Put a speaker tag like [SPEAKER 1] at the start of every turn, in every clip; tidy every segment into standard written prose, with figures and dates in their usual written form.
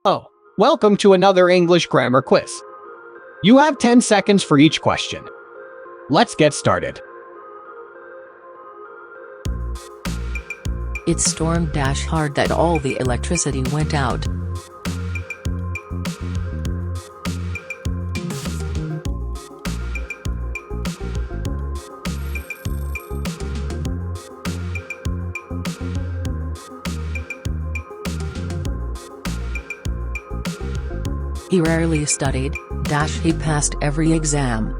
[SPEAKER 1] Hello. Welcome to another English grammar quiz. You have 10 seconds for each question. Let's get started.
[SPEAKER 2] It stormed hard that all the electricity went out. He rarely studied, he passed every exam.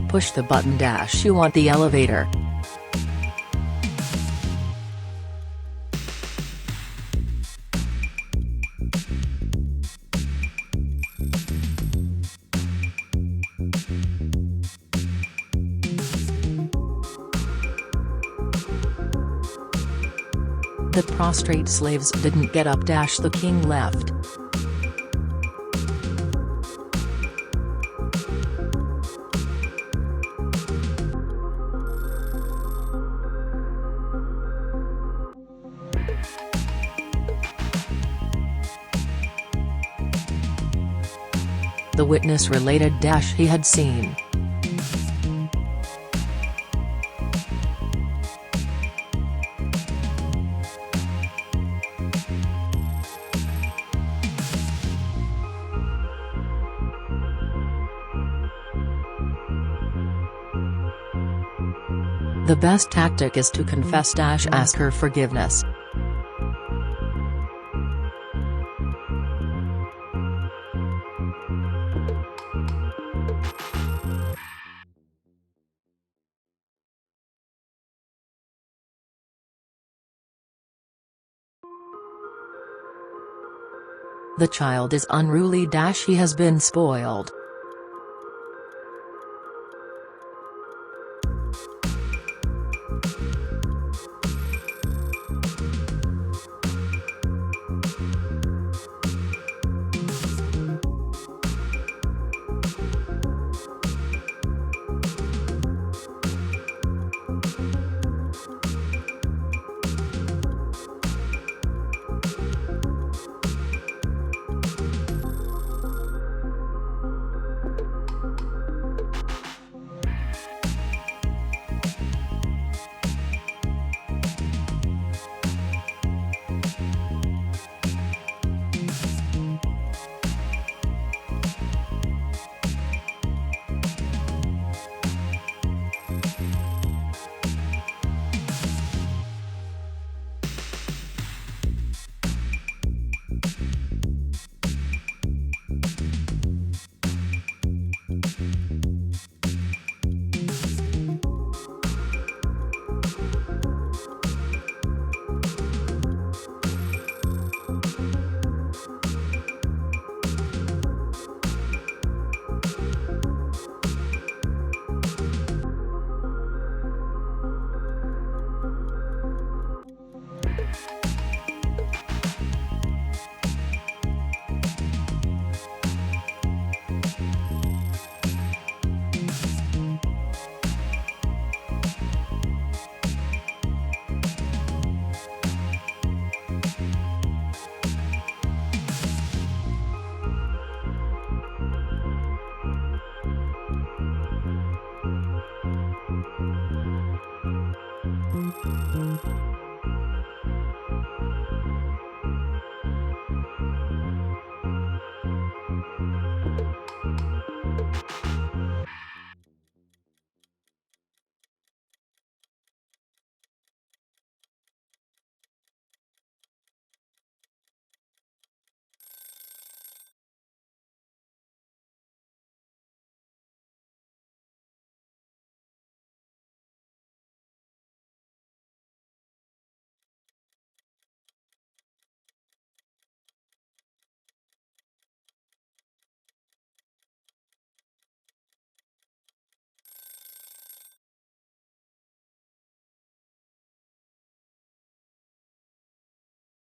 [SPEAKER 2] Push the button you want the elevator. The prostrate slaves didn't get up the king left. The witness related he had seen. The best tactic is to confess ask her forgiveness. The child is unruly he has been spoiled.